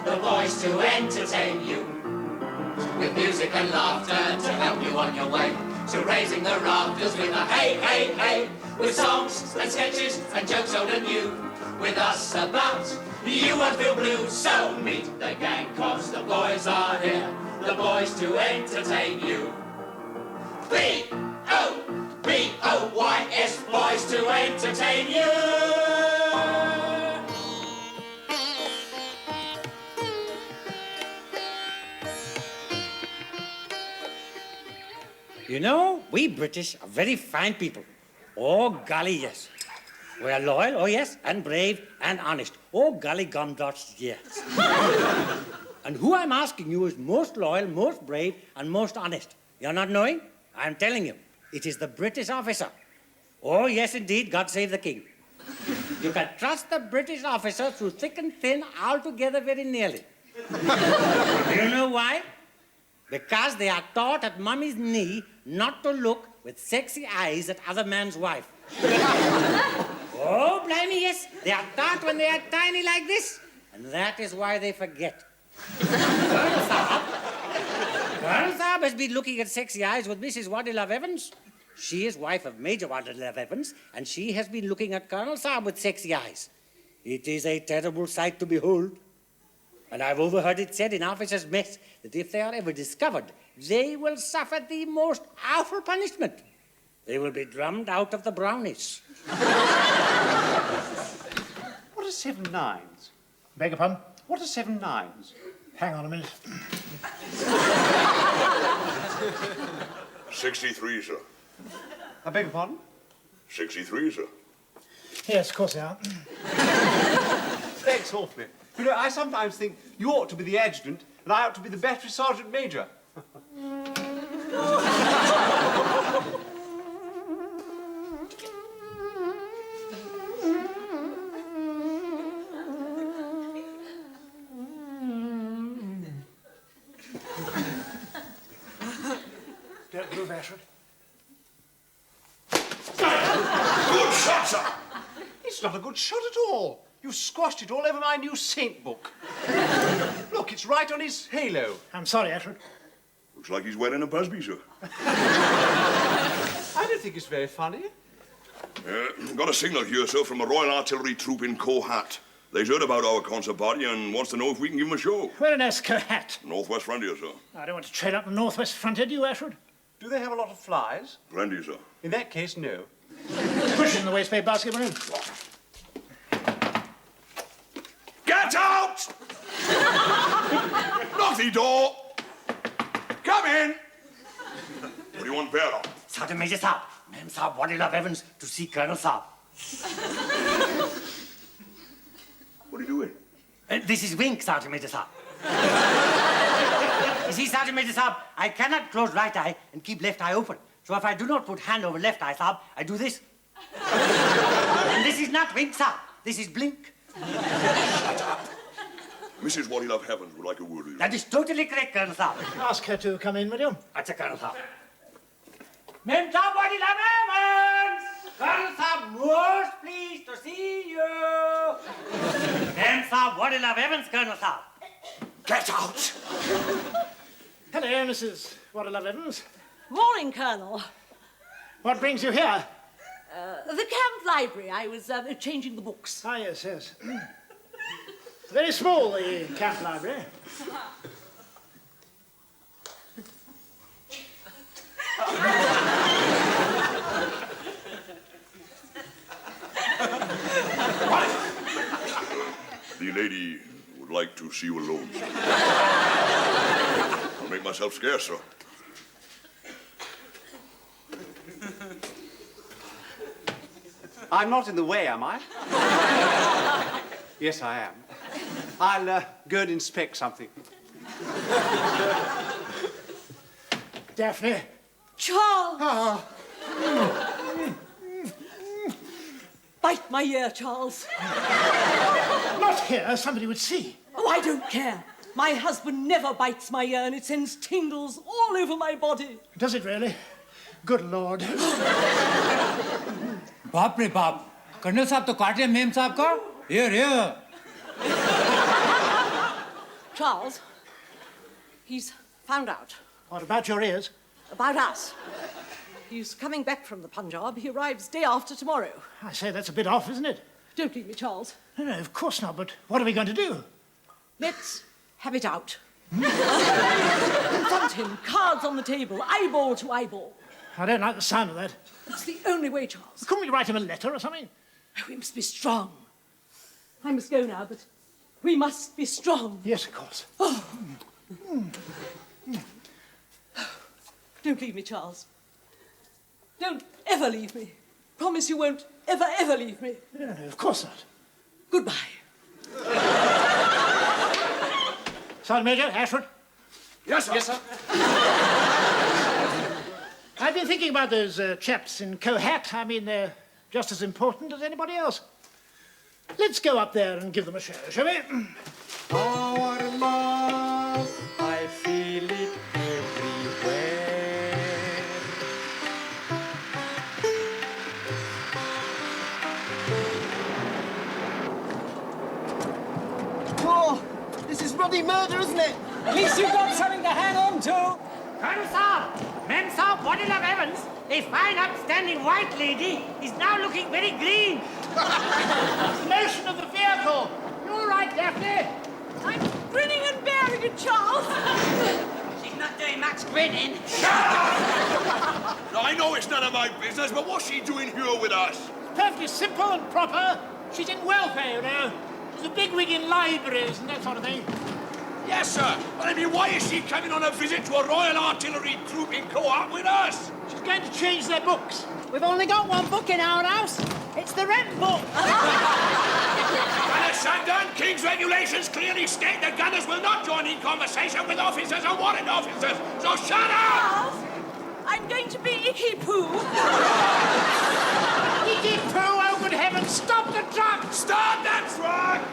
the boys to entertain you. With music and laughter to help you on your way. To raising the rafters with a hey, hey, hey. With songs and sketches and jokes old and new. With us about, you won't feel blue. So meet the gang, cause the boys are here. The boys to entertain you. B-O-B-O-Y-S, boys to entertain you. You know, we British are very fine people. Oh, golly, yes. We are loyal, oh, yes, and brave and honest. Oh, golly gumdrops, yes. And who I'm asking you is most loyal, most brave, and most honest. You're not knowing? I'm telling you. It is the British officer. Oh, yes, indeed, God save the king. You can trust the British officer through thick and thin, altogether very nearly. Do you know why? Because they are taught at mummy's knee not to look with sexy eyes at other man's wife. Oh, blimey, yes. They are taught when they are tiny like this. And that is why they forget. Colonel Saab has been looking at sexy eyes with Mrs. Wadilove Evans. She is wife of Major Wadilove Evans, and she has been looking at Colonel Saab with sexy eyes. It is a terrible sight to behold. And I've overheard it said in officers' mess that if they are ever discovered, they will suffer the most awful punishment. They will be drummed out of the brownies. What are 7 nines? Beg your pardon? What are 7 nines? Hang on a minute. 63, sir. I beg your pardon? 63, sir. Yes, of course they are. Thanks awfully. You know, I sometimes think you ought to be the adjutant and I ought to be the battery sergeant major. Don't move, Ashford. Good shot, sir. It's not a good shot at all. You squashed it all over my new saint book. Look, it's right on his halo. I'm sorry, Ashford. Looks like he's wearing a busby, sir. I don't think it's very funny. Got a signal here, sir, from a Royal Artillery troop in Kohat. They've heard about our concert party and wants to know if we can give them a show. Where in Escohat? Northwest Frontier, sir. I don't want to trail up the northwest frontier, do you, Ashford? Do they have a lot of flies? Plenty, sir. In that case, no. Push it in the waistband basket, will you? Get out! Knock the door! Come in! What do you want, bearer? Sergeant Major Saab, Ma'am Saab, Wadilove Evans to see Colonel Saab. What are you doing? This is Wink, Sergeant Major Saab. You see, Sergeant Major Saab, I cannot close right eye and keep left eye open. So if I do not put hand over left eye, Saab, I do this. And this is not Wink, Saab. This is Blink. Shut up. Mrs. Wadilove Evans would like a word with you. That is totally correct, Colonel Saab. Ask her to come in, will you? That's a Colonel Saab. Ma'am Saab, Wadilove Evans! Colonel Saab, most pleased to see you. Ma'am Saab, Wadilove Evans, Colonel Saab. Get out! Hello, Mrs. Wadilove Evans. Morning, Colonel. What brings you here? The camp library. I was changing the books. Ah, yes, yes. Very small, the camp library. The lady would like to see you alone, sir. I'll make myself scarce, sir. I'm not in the way, am I? Yes, I am. I'll go and inspect something. Daphne. Charles! Ah. Bite my ear, Charles. Not here. Somebody would see. Oh, I don't care. My husband never bites my ear and it sends tingles all over my body. Does it really? Good Lord. बाप रे बाप colonel साहब तो काटे ma'am साहब का here here Charles, he's found out. What about your ears? About us. He's coming back from the Punjab. He arrives day after tomorrow. I say, that's a bit off, isn't it? Don't leave me, Charles. No, of course not, but what are we going to do? Let's have it out. Confront him, cards on the table, eyeball to eyeball. I don't like the sound of that. That's the only way, Charles. Couldn't we write him a letter or something? Oh, we must be strong. I must go now, but we must be strong. Yes, of course. Don't leave me, Charles. Don't ever leave me. Promise you won't ever leave me. No, of course not. Goodbye. Sergeant Major, Ashford. Yes, sir. Yes, sir. I've been thinking about those chaps in Kohat. I mean, they're just as important as anybody else. Let's go up there and give them a show, shall we? Our love, I feel it everywhere. Oh, this is bloody murder, isn't it? At least you've got something to hang on to. Colonel Saab, Mem Saab, Body Love Evans, a fine upstanding white lady, is now looking very green. The motion of the vehicle. You all right, Daphne? I'm grinning and bearing it, Charles. She's not doing much grinning. I know it's none of my business, but what's she doing here with us? Perfectly simple and proper. She's in welfare, you know. She's a bigwig in libraries and that sort of thing. Yes, sir. But I mean, why is she coming on a visit to a Royal Artillery troop in Co-op with us? She's going to change their books. We've only got one book in our house. It's the rent book. Gunner Shandon, King's regulations clearly state that gunners will not join in conversation with officers or warrant officers. So shut up! Charles, I'm going to be Icky Poo. Icky poo, oh good heavens, stop the truck! Stop that truck!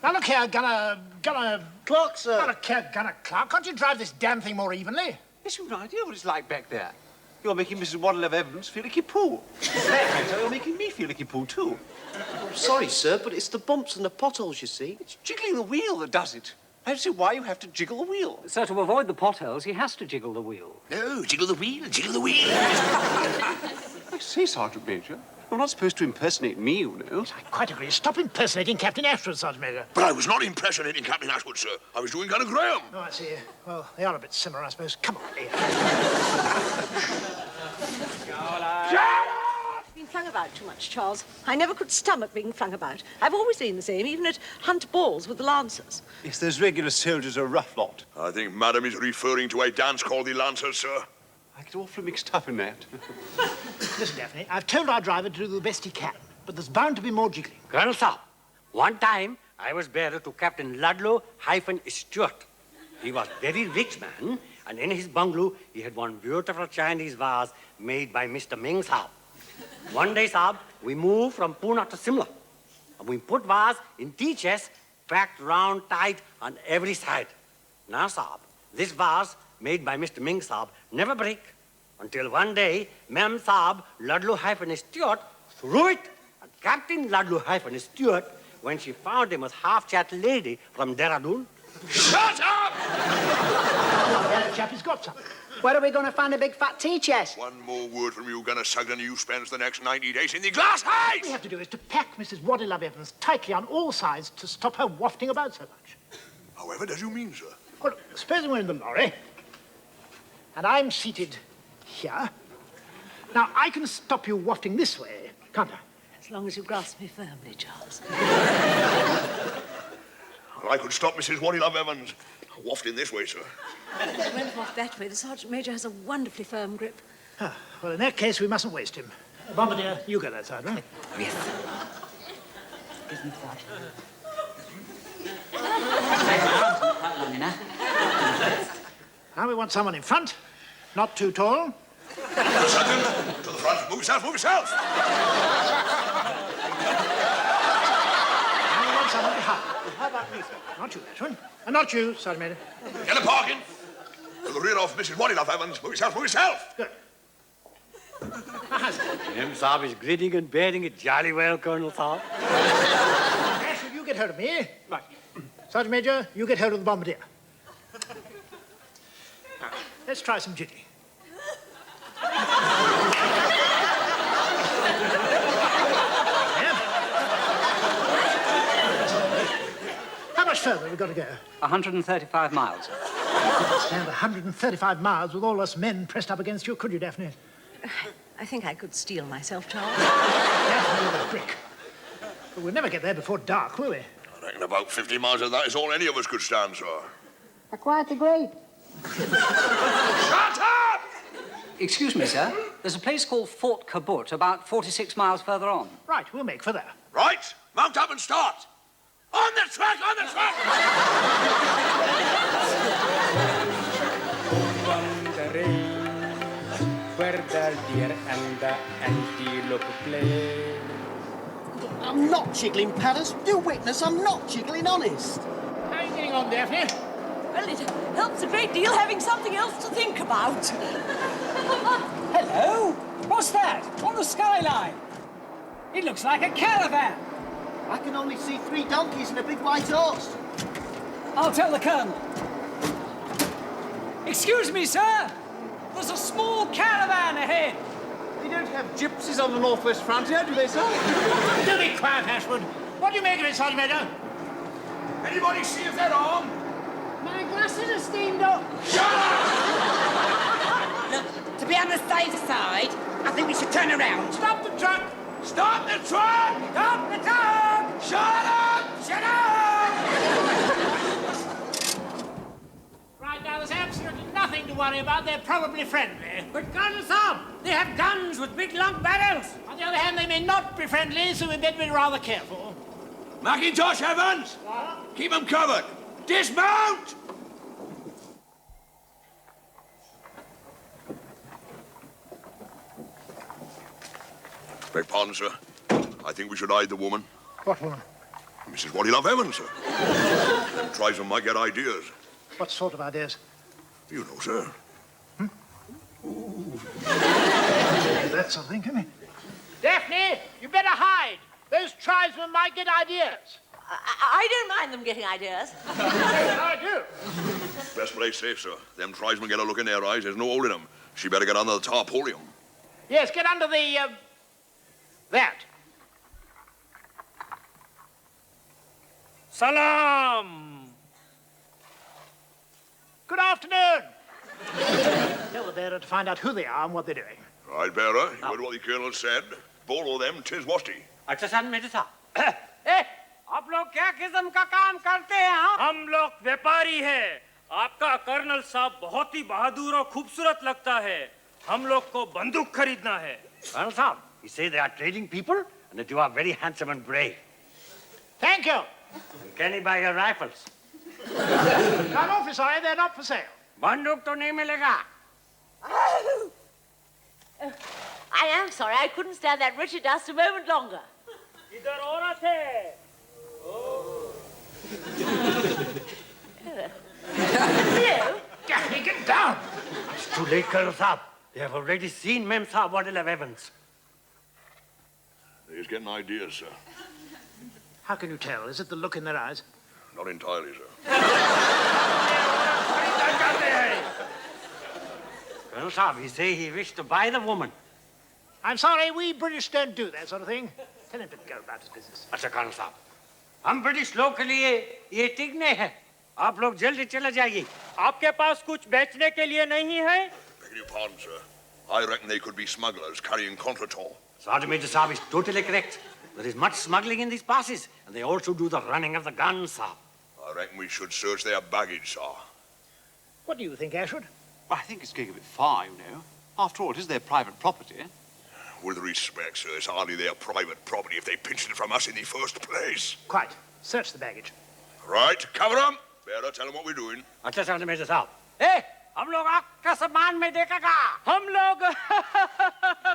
Now look here, Gunner Clock, sir. Gunner Clark, can't you drive this damn thing more evenly? Yes, you've no idea what it's like back there. You're making Mrs. Waddle Evans feel like a poo. So you're making me feel like a poo, too. I'm sorry, sir, but it's the bumps and the potholes, you see. It's jiggling the wheel that does it. I don't see why you have to jiggle the wheel. So to avoid the potholes, he has to jiggle the wheel. No, jiggle the wheel, jiggle the wheel. I say, Sergeant Major, you're not supposed to impersonate me, you know. I quite agree. Stop impersonating Captain Ashford, Sergeant Major. But I was not impersonating Captain Ashwood, sir. I was doing Gunner Graham. Oh, I see. Well, they are a bit similar, I suppose. Come on, Lee. Been flung about too much, Charles. I never could stomach being flung about. I've always been the same, even at hunt balls with the Lancers. Yes, those regular soldiers are a rough lot. I think Madam is referring to a dance called the Lancers, sir. I get awfully mixed up in that. Listen, Daphne, I've told our driver to do the best he can, but there's bound to be more jiggling. Colonel Saab, one time I was bearer to Captain Ludlow-Stewart. He was very rich man, and in his bungalow he had one beautiful Chinese vase made by Mr. Ming Saab. One day, Saab, we moved from Pune to Simla. And we put vase in tea chest, packed round tight on every side. Now, Saab, this vase made by Mr. Ming Saab never break until one day, Mem Saab, Ludlow-Stewart, threw it at Captain Ludlow-Stewart when she found him was half-chat lady from Dehradun. Shut up! That chap has got something. Where are we going to find a big fat tea chest? One more word from you, Gunner Sugden, you spends the next 90 days in the glass What we house! have to do is to pack Mrs. Waddle Evans tightly on all sides to stop her wafting about so much. However does you mean, sir? Well, supposing we're in the lorry, and I'm seated here. Now, I can stop you wafting this way, can't I? As long as you grasp me firmly, Charles. Well, I could stop Mrs. Waddle Evans wafting this way, sir. She went off that way. The Sergeant Major has a wonderfully firm grip. Ah, well, in that case, we mustn't waste him. Bombardier, you go that side, right? Yes. Now we want someone in front, not too tall. Gunner Sugden, to the front. Move yourself, move yourself! Now we want someone behind. How about me, sir? Not you, that one. And not you, Sergeant Major. Get a parking. To the rear of Mrs. Waddle Evans. Move yourself, move yourself! Good. Mem Saab is grinning and bearing it jolly well, Colonel Saab. Ashford, you get hold of me. Right. Sergeant Major, you get hold of the bombardier. Now, let's try some jiggy. How much further have we got to go? 135 miles. You couldn't stand 135 miles with all us men pressed up against you, could you, Daphne? I think I could steel myself, Charles. Daphne, you're a brick. But we'll never get there before dark, will we? I reckon about 50 miles of that is all any of us could stand, sir. I quite agree. Shut up! Excuse me, sir. There's a place called Fort Kabut about 46 miles further on. Right, we'll make for there. Right, mount up and start. On the track, on the track! Where the deer and the antelope play. I'm not jiggling, Padders. You witness, I'm not jiggling, honest. How are you getting on, Daphne? Well, it helps a great deal having something else to think about. Hello? What's that? On the skyline? It looks like a caravan. I can only see 3 donkeys and a big white horse. I'll tell the Colonel. Excuse me, sir. There's a small caravan ahead. They don't have gypsies on the northwest frontier, do they, sir? Do be quiet, Ashford. What do you make of it, Sergeant Major? Anybody see if they're armed? My glasses are steamed up. Look, to be on the safe side, I think we should turn around. Stop the truck! Stop the truck! Stop the truck! Shut up! Shut up! Right, now, there's absolutely nothing to worry about. They're probably friendly. But Colonel Saab, they have guns with big long barrels. On the other hand, they may not be friendly, so we better be rather careful. Macintosh, Evans! Keep them covered! Dismount! Beg pardon, sir. I think we should hide the woman. What woman? Mrs. Waddy-Love Evans, sir. Tribesmen might get ideas. What sort of ideas? You know, sir. That sort of thing, can we? Daphne, you better hide. Those tribesmen might get ideas. I don't mind them getting ideas. I do. Best play safe, sir. Them tribesmen get a look in their eyes. There's no holding them. She better get under the tarpaulin. Yes, get under the, that. Salam! Good afternoon. Tell the bearer to find out who they are and what they're doing. Right, bearer. You heard what the colonel said. Bolo them, 'tis Washti. अच्छा सन मेरे साथ आप लोग क्या किस्म का काम करते हैं? हम लोग व्यापारी हैं। आपका कर्नल साहब बहुत ही बहादुर और खूबसूरत लगता है। हम लोग को बंदूक खरीदना है। Colonel Saab, he says they are trading people and that you are very handsome and brave. Thank you. And can he buy your rifles? I'm awfully sorry, they're not for sale. बंदूक तो नहीं मिलेगा. I am sorry, I couldn't stand that wretched dust a moment longer. इधर औरत है। Hello? Daphne, get down. It's too late, Colonel Saab. They have already seen Mem Saab Waddy-Love Evans. They're just getting ideas, sir. How can you tell? Is it the look in their eyes? Not entirely, sir. Colonel Saab, he say he wished to buy the woman. I'm sorry, we British don't do that sort of thing. Tell him to go about his business. अच्छा Colonel Saab, हम British लोग के लिए ये ठीक नहीं है. आप लोग जल्दी चले जाइए. आपके पास कुछ बेचने के लिए नहीं है? Begging your pardon, sir. I reckon they could be smugglers carrying contretemps. Sergeant Major Saab is totally correct. There is much smuggling in these passes, and they also do the running of the guns, Saab. I reckon we should search their baggage, sir. What do you think, Ashford? I think it's going a bit far, you know. After all, it is their private property. With respect, sir, it's hardly their private property if they pinched it from us in the first place. Quite. Search the baggage. Right, cover them. Bearer, tell them what we're doing. अच्छा Sergeant Major Saab. Hey, हम लोग आपका सामान में देखेगा. हम लोग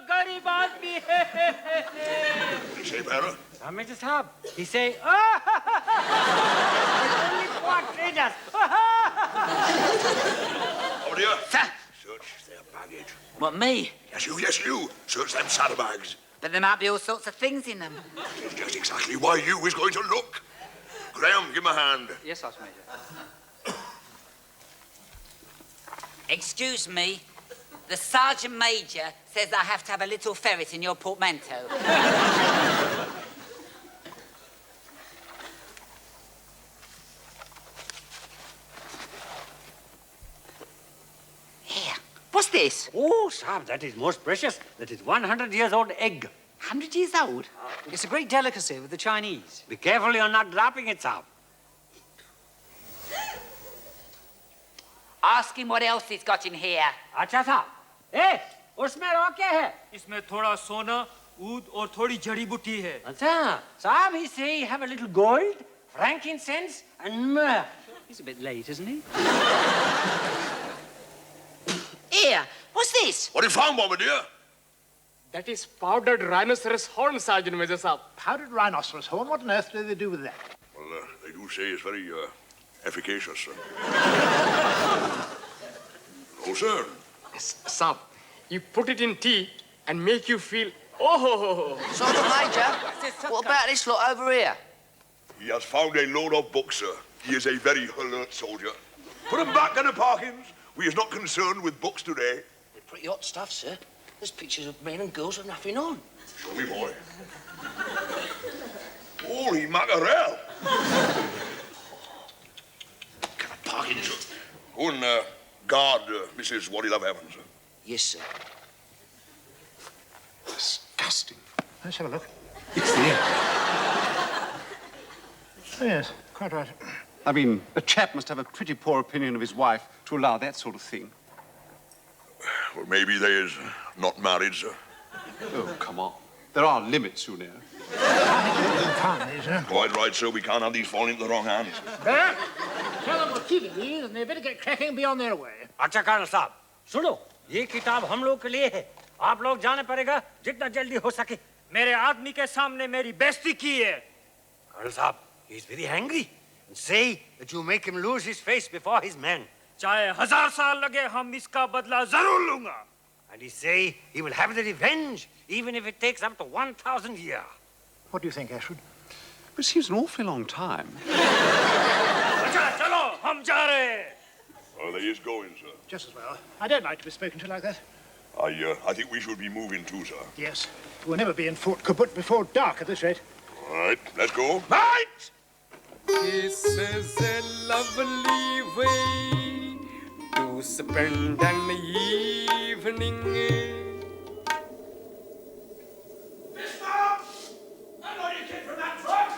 गरीब आदमी हैं। What did you say, bearer? Sergeant Major Saab, he say, only poor traders. Over here. Search their baggage. What, me? Yes, you. Search them saddlebags. But there might be all sorts of things in them. It's just exactly why you is going to look. Graham, give him a hand. Yes, Sergeant Major. Excuse me. The Sergeant Major says I have to have a little ferret in your portmanteau. Here. What's this? Oh, Sahib, that is most precious. That is 100 years old egg. 100 years old? It's a great delicacy with the Chinese. Be careful you're not dropping it, Sahib. Ask him what else he's got in here. अच्छा साहब, ए, उसमें और क्या है? इसमें थोड़ा सोना, ऊद और थोड़ी जड़ी बूटी है। अच्छा, साहब, he say he have a little gold, frankincense, and myrrh. He's a bit late, isn't he? Here, what's this? What have you found, Bombardier? That is powdered rhinoceros horn, Sergeant Major Saab. Powdered rhinoceros horn? What on earth do they do with that? Well, they do say it's very efficacious, sir. Oh, sir. Saab, you put it in tea and make you feel, oh. Sergeant Major, what about this lot over here? He has found a load of books, sir. He is a very alert soldier. Put him back in the parkings. We is not concerned with books today. They're pretty hot stuff, sir. There's pictures of men and girls with nothing on. Show me, boy. Holy mackerel! Parking, sir. Go and guard Mrs. What do you love heaven, sir? Yes, sir. Disgusting. Let's have a look. It's there. Oh, yes, quite right. I mean, a chap must have a pretty poor opinion of his wife to allow that sort of thing. Well, maybe they is not married, sir. Oh, come on. There are limits, you know. Quite right, sir. We can't have these falling into the wrong hands. There. Tell them we're keeping these and they better get cracking and be on their way. अच्छा colonel साहब, सुनो, ये किताब हम लोग के लिए है. आप लोग जाने पड़ेगा जितना जल्दी हो सके. मेरे आदमी के सामने मेरी बेइज्जती की है। Colonel Saab, he is very angry. And say that you make him lose his face before his men. चाहे 1000 साल लगे, हम इसका बदला जरूर लूंगा। And he say he will have the revenge, even if it takes up to 1,000 years. What do you think, Ashwood? It seems an awfully long time. अच्छा, चलो, हम जा रहे हैं। Well, there he is going, sir. Just as well. I don't like to be spoken to like that. I think we should be moving too, sir. Yes. We'll never be in Fort Kaput before dark at this rate. All right, let's go. Right! This is a lovely way to spend an evening. Mister! I know you came from that truck!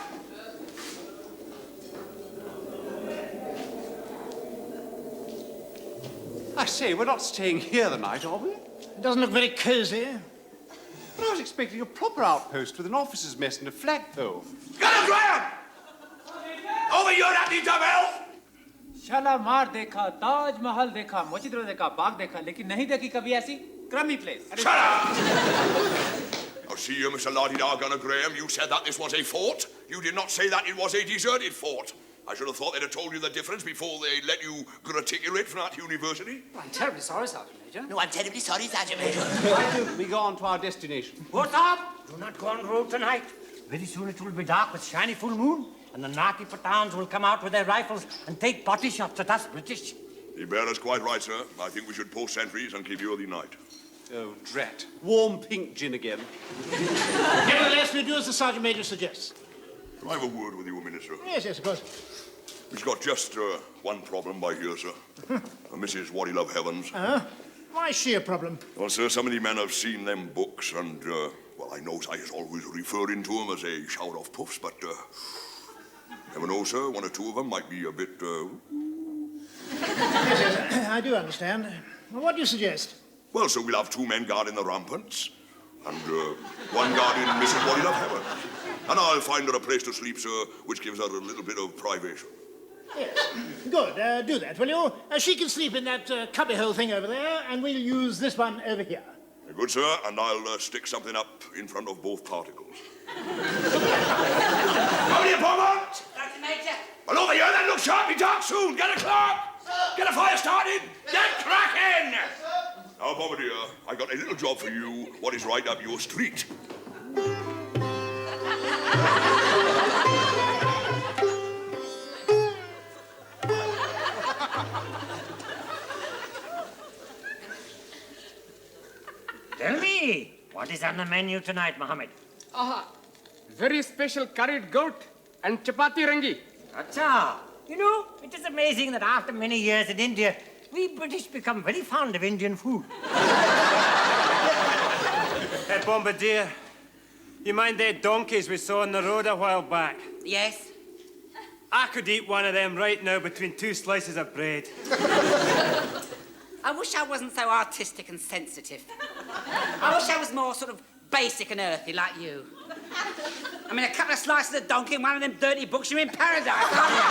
I say, we're not staying here the night, are we? It doesn't look very cosy. But I was expecting a proper outpost with an officer's mess and a flagpole. Get him, Graham! Over your empty devil! Shalimar देखा, ताज महल देखा, मस्जिद देखा, बाग देखा, लेकिन नहीं देखी कभी ऐसी क्रमी place. Shut up! Now, see you, Mr. Lottie Gunner Graham. You said that this was a fort. You did not say that it was a deserted fort. I should have thought they'd have told you the difference before they let you graticulate from that university. I'm terribly sorry, Sergeant Major. No, I'm terribly sorry, Sergeant Major. Why don't we go on to our destination? What's up? Do not go on the road tonight. Very soon it will be dark with shiny full moon, and the naughty Pathans will come out with their rifles and take potty shots at us British. The bearer's quite right, sir. I think we should post sentries and keep you all the night. Oh, drat. Warm pink gin again. Nevertheless, we do as the Sergeant Major suggests. Can I have a word with you, Minister? Yes, yes, of course. We've got just one problem by here, sir. Mrs. What do you love heavens? Why is she a problem? Well, sir, some of the men have seen them books and, well, I know I is always referring to them as a shower of puffs, but, never know, sir, one or two of them might be a bit, Yes, yes, I do understand. Well, what do you suggest? Well, so we'll have two men guarding the ramparts and, one guarding Mrs. What do you love heavens. And I'll find her a place to sleep, sir, which gives her a little bit of privation. Yes. Good. Do that, will you? She can sleep in that cubbyhole thing over there, and we'll use this one over here. Very good, sir, and I'll stick something up in front of both particles. How do you, Beaumont? Sergeant Major. Well, over here, then, look sharp, be dark soon. Get a clock. Get a fire started. Get cracking. Now, Bombardier, I got a little job for you. What is right up your street? Tell me, what is on the menu tonight, Mohammed? Very special curried goat and chapati rangi. Acha. You know, it is amazing that after many years in India, we British become very fond of Indian food. Hey, Bombardier, you mind them donkeys we saw on the road a while back? Yes? I could eat one of them right now between 2 slices of bread. I wish I wasn't so artistic and sensitive. I wish I was more sort of basic and earthy like you. I mean, a couple of slices of donkey and one of them dirty books, you're in paradise, aren't you?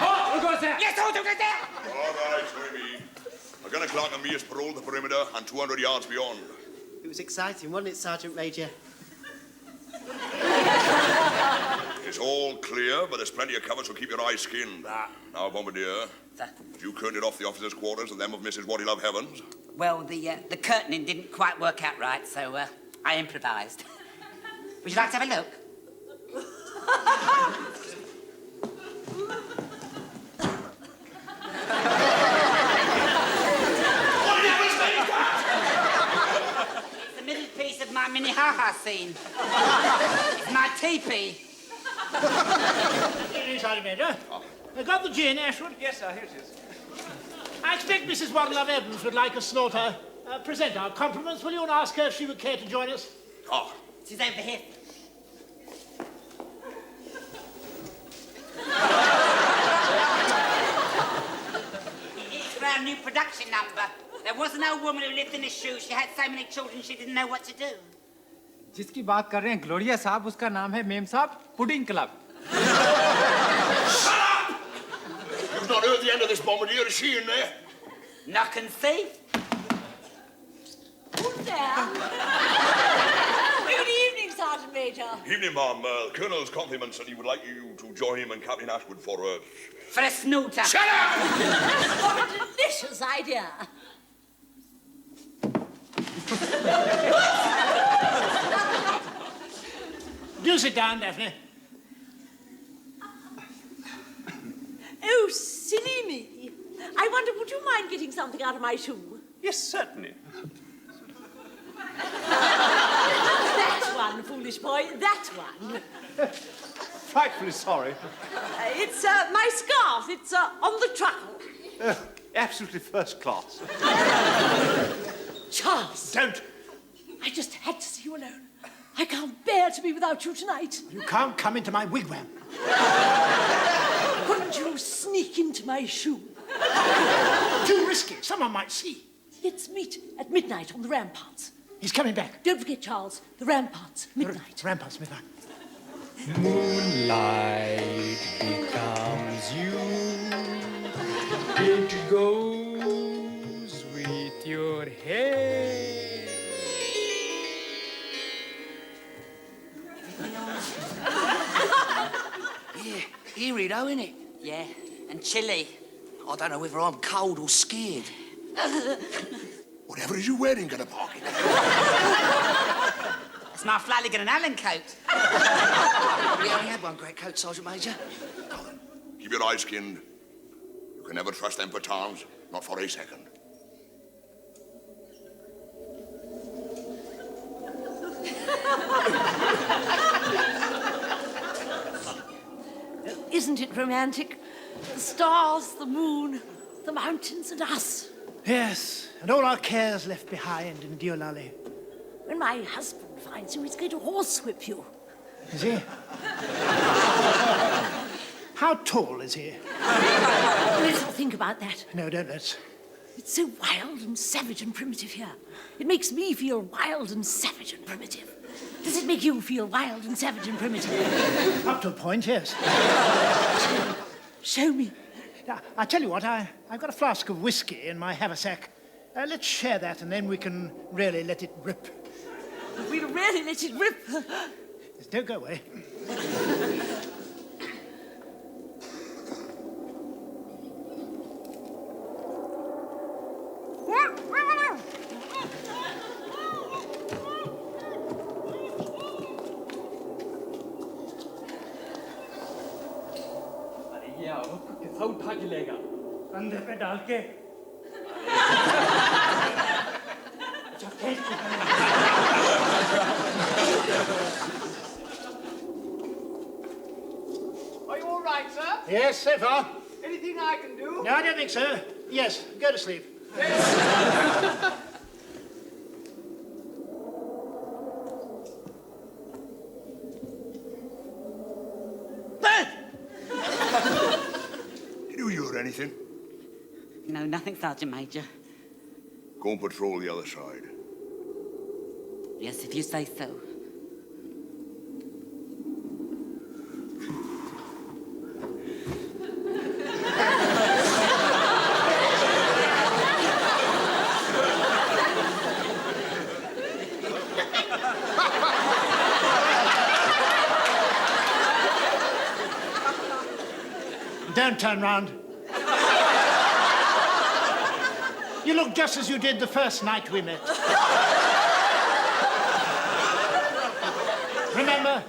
Oh, who goes there? Yes, who goes there? All right, Swimmy. A gunner clerk and me has patrolled the perimeter and 200 yards beyond. It was exciting, wasn't it, Sergeant Major? It's all clear, but there's plenty of cover, so keep your eyes skinned. Now, Bombardier, Sir? you curtained off the officers' quarters and them of Mrs. Waddy-Love Heavens. Well, the curtaining didn't quite work out right, so I improvised. Would you like to have a look? It's the middle piece of my mini ha-ha scene. It's my teepee. Evening, Sergeant Major. I got the gin, Ashwood. Yes, sir, here it is. I expect Mrs. Waddy-Love Evans would like a slaughter. Present our compliments, will you, and ask her if she would care to join us? Oh. She's over here. It's for our new production number. There was an old woman who lived in a shoe. She had so many children she didn't know what to do. जिसकी बात कर रहे हैं Gloria साहब, उसका नाम है ma'am साहब pudding club. Shut up! You've not heard the end of this, Bombardier. Is she in there? Knock and see. Who's there? Good evening, Sergeant Major. Evening, ma'am. Colonel's compliments said he would like you to join him and Captain Ashwood for a... For a snooter. Shut up! What a delicious idea. Do sit down, Daphne. Oh, silly me. I wonder, would you mind getting something out of my shoe? Yes, certainly. That one, foolish boy, that one. Frightfully sorry. It's my scarf. It's on the truckle. Absolutely first class. Charles. Don't. I just had to see you alone. I can't bear to be without you tonight. You can't come into my wigwam. Couldn't you sneak into my shoe? Too risky. Someone might see. Let's meet at midnight on the ramparts. He's coming back. Don't forget, Charles, the ramparts, midnight. Ramparts, midnight. Moonlight becomes you. It goes with your hair. Yeah, eerie though, innit? Yeah, and chilly. I don't know whether I'm cold or scared. Whatever is you wearing, gonna park it. It's my Flanagan and Allen coat. We only had one great coat, Sergeant Major. Keep your eyes skinned. You can never trust them Pathans, not for a second. Isn't it romantic? The stars, the moon, the mountains, and us. Yes, and all our cares left behind in Diolali. When my husband finds you, he's going to horsewhip you. Is he? How tall is he? Let's not think about that. No, don't let's. It's so wild and savage and primitive here. It makes me feel wild and savage and primitive. Does it make you feel wild and savage and primitive? Up to a point, yes. Show me. Now, I tell you what, I've got a flask of whiskey in my haversack. Let's share that, and then we can really let it rip. We'll really let it rip. Yes, don't go away. गया हो कैसा उठा के लेगा कंधे पे डाल के Are you all right, sir? Yes, so far. Anything I can do? No, I don't think so. Yes, go to sleep. Did you hear anything? No, nothing, Sergeant Major. Go and patrol the other side. Yes, if you say so. Don't turn round. You look just as you did the first night we met. Remember?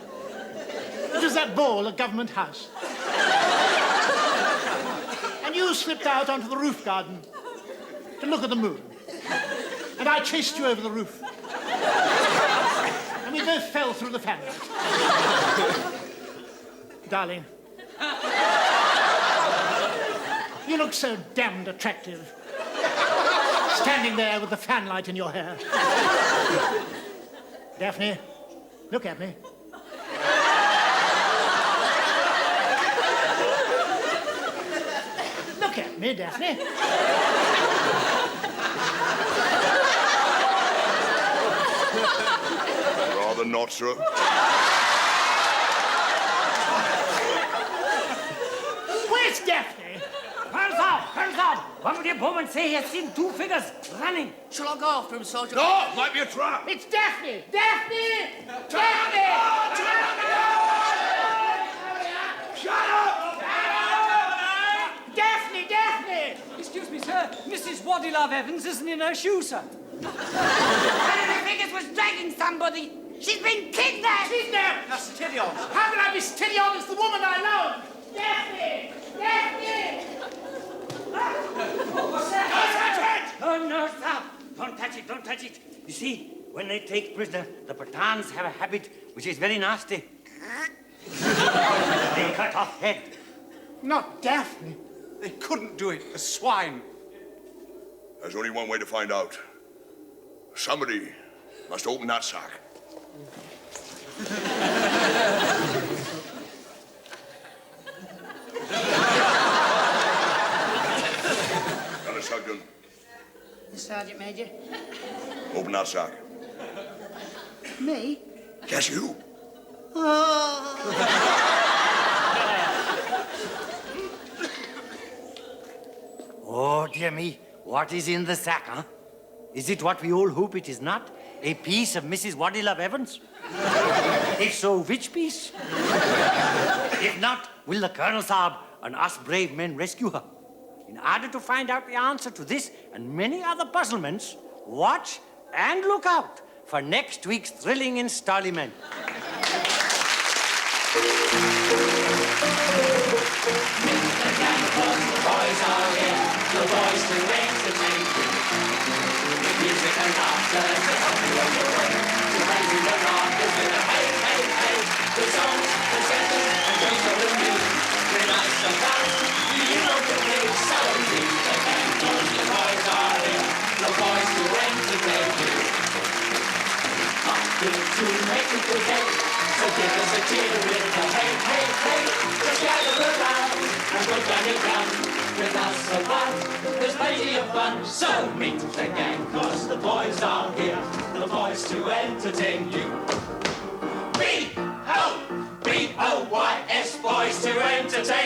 It was that ball at Government House. And you slipped out onto the roof garden to look at the moon. And I chased you over the roof. And we both fell through the fanlight. Darling, you look so damned attractive. Standing there with the fanlight in your hair. Daphne, look at me. Look at me, Daphne. Rather not, sir. Where's Daphne? Hands up! One of your bowmen say he has seen two figures running. Shall I go after him, Sergeant? No, it might be a trap. It's Daphne! Daphne! Daphne! Shut up! Daphne! Daphne! Excuse me, sir. Mrs. Waddilove Evans isn't in her shoes, sir. One of the figures was dragging somebody. She's been kidnapped. Kidnapped? Now, steady on. How can I be steady on? It's the woman I love! Daphne! Daphne! What's that? No, stop! Don't touch it, don't touch it. You see, when they take prisoner, the Pathans have a habit which is very nasty. They cut off head. Not Daphne. They couldn't do it. A swine. There's only one way to find out. Somebody must open that sack. Shotgun. Sergeant Major. Open that sack. Me? Yes, you. Oh, dear me. What is in the sack, huh? Is it what we all hope it is not? A piece of Mrs. Waddilove Evans? If so, which piece? If not, will the Colonel Saab and us brave men rescue her? In order to find out the answer to this and many other puzzlements, watch and look out for next week's thrilling installment. Boys are here, the boys to entertain you. With music and laughter to help you on your way. To raising the rafters with a hey, hey, hey. The songs, the sketches, and jokes of the music. With us the fun, you know the thing. So meet the gang, 'cause the boys are here, the boys to entertain you. Up good to make it good day. So give us a cheer with a hey, hey, hey. Just gather around and put down your gun. With us above, there's plenty of fun. So meet the gang, 'cause the boys are here, the boys to entertain you. B-O-B-O-Y-S, boys to entertain